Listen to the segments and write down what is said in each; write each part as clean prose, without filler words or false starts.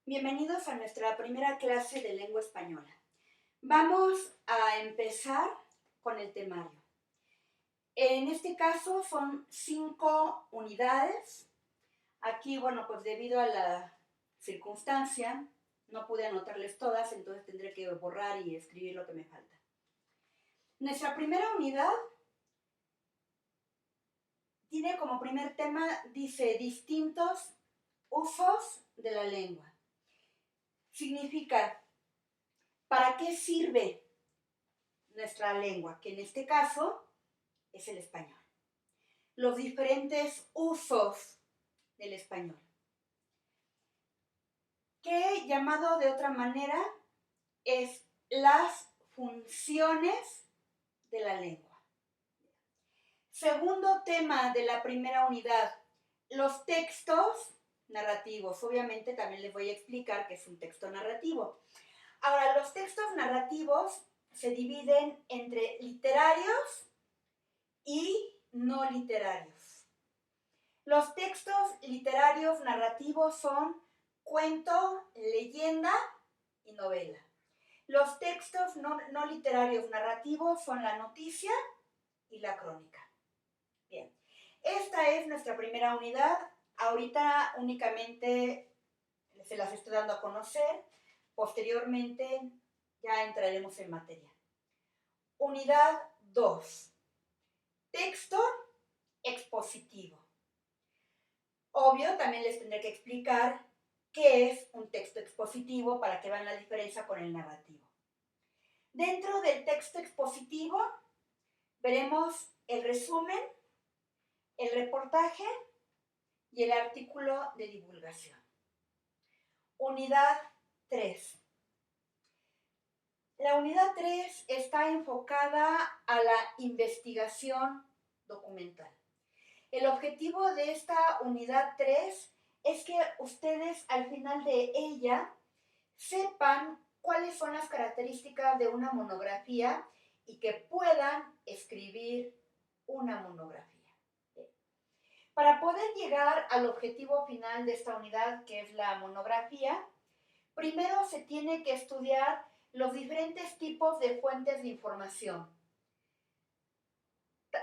Bienvenidos a nuestra primera clase de lengua española. Vamos a empezar con el temario. En este caso son 5 unidades. Aquí, pues debido a la circunstancia, no pude anotarles todas, entonces tendré que borrar y escribir lo que me falta. Nuestra primera unidad tiene como primer tema, dice, distintos usos de la lengua. Significa, ¿para qué sirve nuestra lengua? Que en este caso es el español. Los diferentes usos del español. Que, llamado de otra manera, es las funciones de la lengua. Segundo tema de la primera unidad, los textos narrativos. Obviamente también les voy a explicar qué es un texto narrativo. Ahora, los textos narrativos se dividen entre literarios y no literarios. Los textos literarios narrativos son cuento, leyenda y novela. Los textos no literarios narrativos son la noticia y la crónica. Bien, esta es nuestra primera unidad. Ahorita únicamente se las estoy dando a conocer. Posteriormente ya entraremos en materia. Unidad 2. Texto expositivo. Obvio, también les tendré que explicar qué es un texto expositivo para que vean la diferencia con el narrativo. Dentro del texto expositivo veremos el resumen, el reportaje y el artículo de divulgación. Unidad 3. La unidad 3 está enfocada a la investigación documental. El objetivo de esta unidad 3 es que ustedes al final de ella sepan cuáles son las características de una monografía y que puedan escribir una monografía. Para poder llegar al objetivo final de esta unidad, que es la monografía, primero se tiene que estudiar los diferentes tipos de fuentes de información.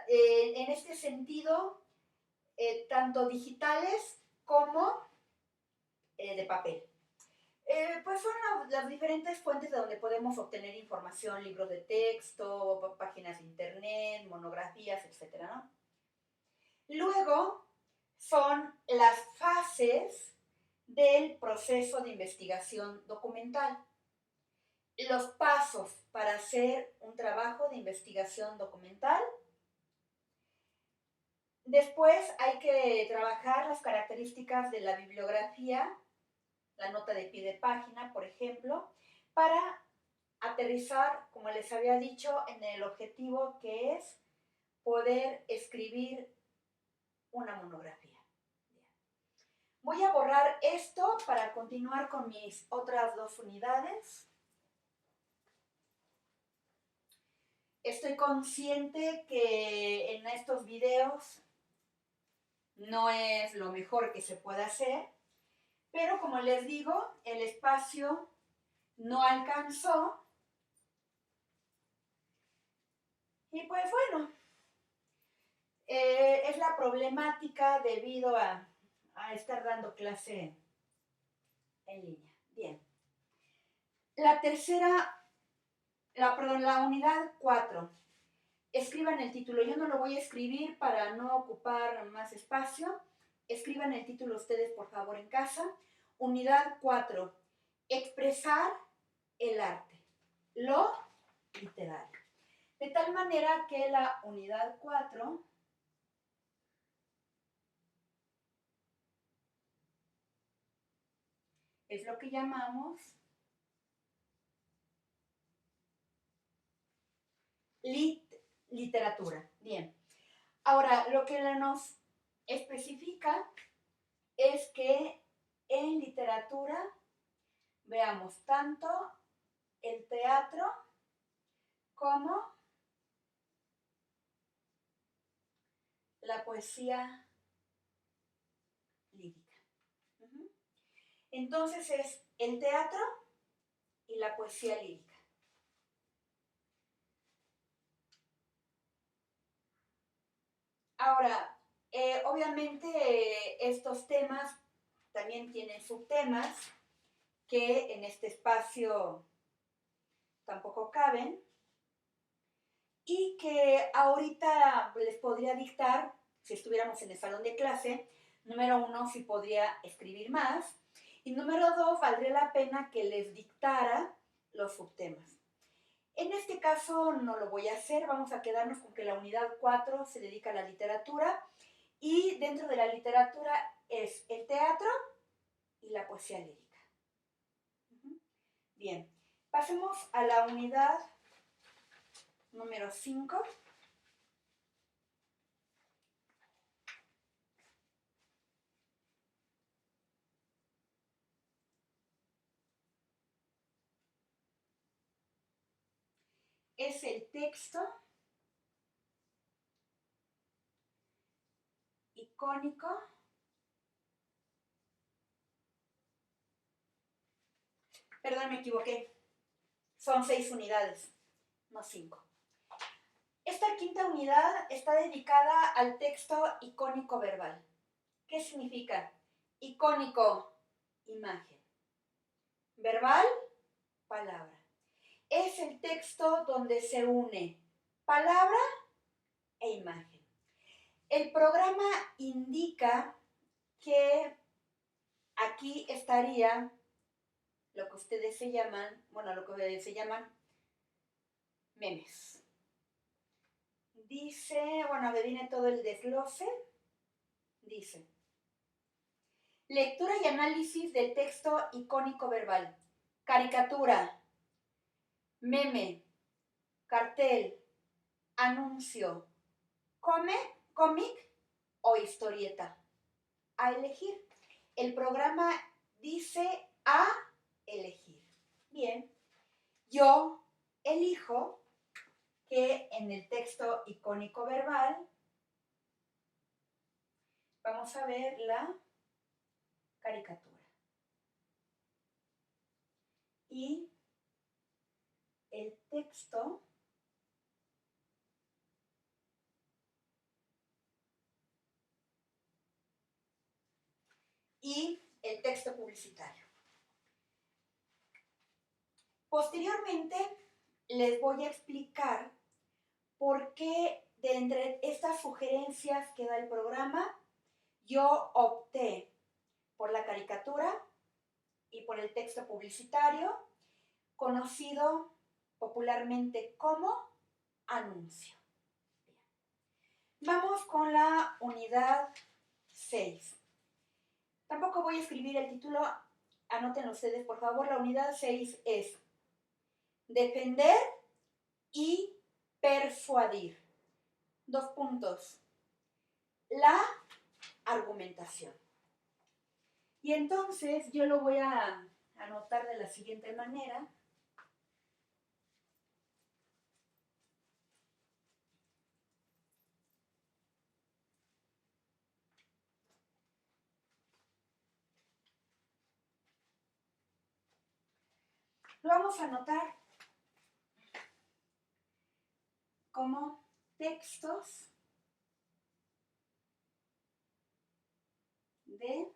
En este sentido, tanto digitales como de papel. Pues son las diferentes fuentes de donde podemos obtener información, libros de texto, páginas de internet, monografías, etc., ¿no? Luego son las fases del proceso de investigación documental. Los pasos para hacer un trabajo de investigación documental. Después hay que trabajar las características de la bibliografía, la nota de pie de página, por ejemplo, para aterrizar, como les había dicho, en el objetivo que es poder escribir una monografía. Voy a borrar esto para continuar con mis otras 2 unidades. Estoy consciente que en estos videos no es lo mejor que se pueda hacer, pero como les digo, el espacio no alcanzó. Y pues bueno, es la problemática debido a estar dando clase en línea. Bien. La unidad 4. Escriban el título. Yo no lo voy a escribir para no ocupar más espacio. Escriban el título ustedes, por favor, en casa. Unidad 4. Expresar el arte. Lo literario. De tal manera que la unidad 4 es lo que llamamos literatura. Bien. Ahora, lo que nos especifica es que en literatura veamos tanto el teatro como la poesía lírica. Entonces es el teatro y la poesía lírica. Ahora, obviamente estos temas también tienen subtemas que en este espacio tampoco caben y que ahorita les podría dictar, si estuviéramos en el salón de clase, número 1, si podría escribir más, y número 2, valdría la pena que les dictara los subtemas. En este caso no lo voy a hacer, vamos a quedarnos con que la unidad 4 se dedica a la literatura y dentro de la literatura es el teatro y la poesía lírica. Bien, pasemos a la unidad número 5. Es el texto icónico Perdón, me equivoqué. Son 6 unidades, no 5. Esta quinta unidad está dedicada al texto icónico verbal. ¿Qué significa? Icónico, imagen. Verbal, palabra. Es el texto donde se une palabra e imagen. El programa indica que aquí estaría lo que ustedes se llaman, memes. Dice, que viene todo el desglose, dice, lectura y análisis del texto icónico verbal, caricatura, meme, cartel, anuncio, cómic o historieta. A elegir. El programa dice a elegir. Bien, yo elijo que en el texto icónico verbal vamos a ver la caricatura. Y el texto y el texto publicitario. Posteriormente les voy a explicar por qué de entre estas sugerencias que da el programa yo opté por la caricatura y por el texto publicitario, conocido popularmente como anuncio. Vamos con la unidad 6. Tampoco voy a escribir el título, anótenlo ustedes por favor. La unidad 6 es defender y persuadir. 2 puntos. La argumentación. Y entonces yo lo voy a anotar de la siguiente manera. Lo vamos a anotar como textos de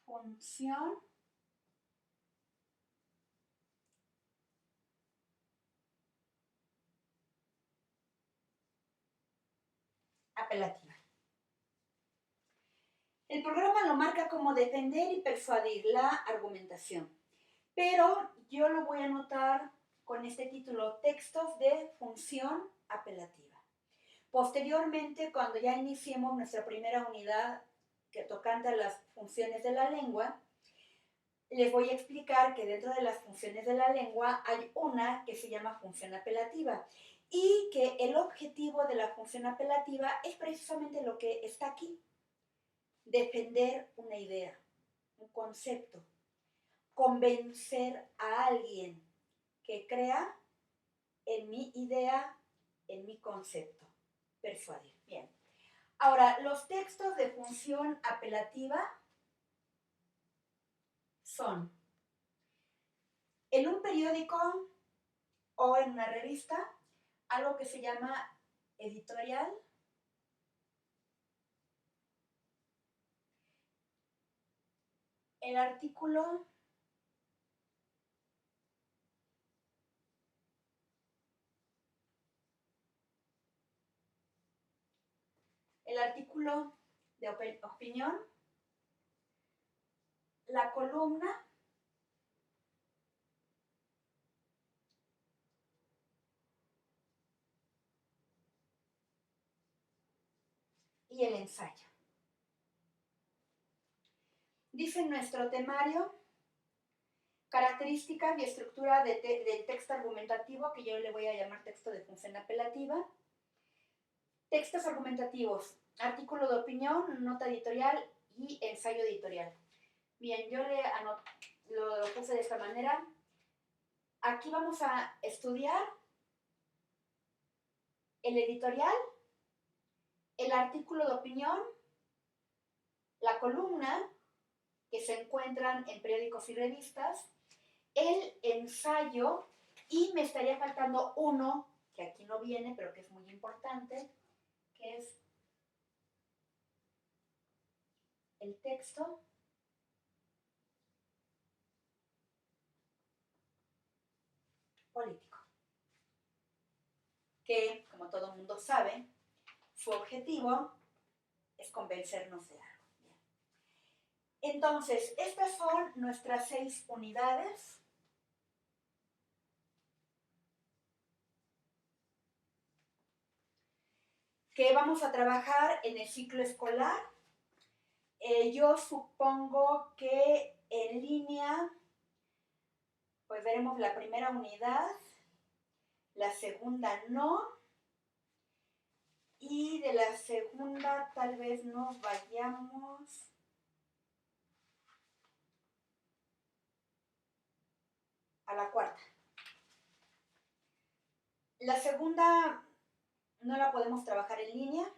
función apelativa. El programa lo marca como defender y persuadir la argumentación, pero yo lo voy a anotar con este título, textos de función apelativa. Posteriormente, cuando ya iniciemos nuestra primera unidad que tocante a las funciones de la lengua, les voy a explicar que dentro de las funciones de la lengua hay una que se llama función apelativa y que el objetivo de la función apelativa es precisamente lo que está aquí, defender una idea, un concepto, convencer a alguien que crea en mi idea, en mi concepto, persuadir. Bien. Ahora, los textos de función apelativa son en un periódico o en una revista, algo que se llama editorial, el artículo de opinión, la columna y el ensayo. Dice nuestro temario, características y estructura del texto argumentativo, que yo le voy a llamar texto de función apelativa. Textos argumentativos, artículo de opinión, nota editorial y ensayo editorial. Bien, yo lo puse de esta manera. Aquí vamos a estudiar el editorial, el artículo de opinión, la columna, que se encuentran en periódicos y revistas, el ensayo, y me estaría faltando uno, que aquí no viene, pero que es muy importante, que es el texto político, que, como todo el mundo sabe, su objetivo es convencernos de algo. Bien. Entonces, estas son nuestras 6 unidades. Que vamos a trabajar en el ciclo escolar. Yo supongo que en línea, pues veremos la primera unidad, la segunda no, y de la segunda tal vez nos vayamos a la cuarta. La segunda no la podemos trabajar en línea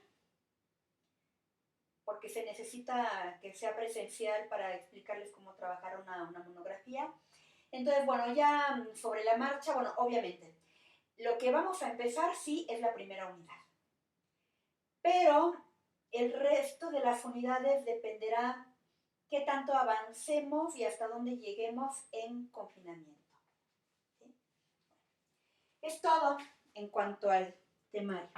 porque se necesita que sea presencial para explicarles cómo trabajar una monografía. Entonces, bueno, ya sobre la marcha, bueno, obviamente, lo que vamos a empezar sí es la primera unidad. Pero el resto de las unidades dependerá qué tanto avancemos y hasta dónde lleguemos en confinamiento. ¿Sí? Es todo en cuanto al temario.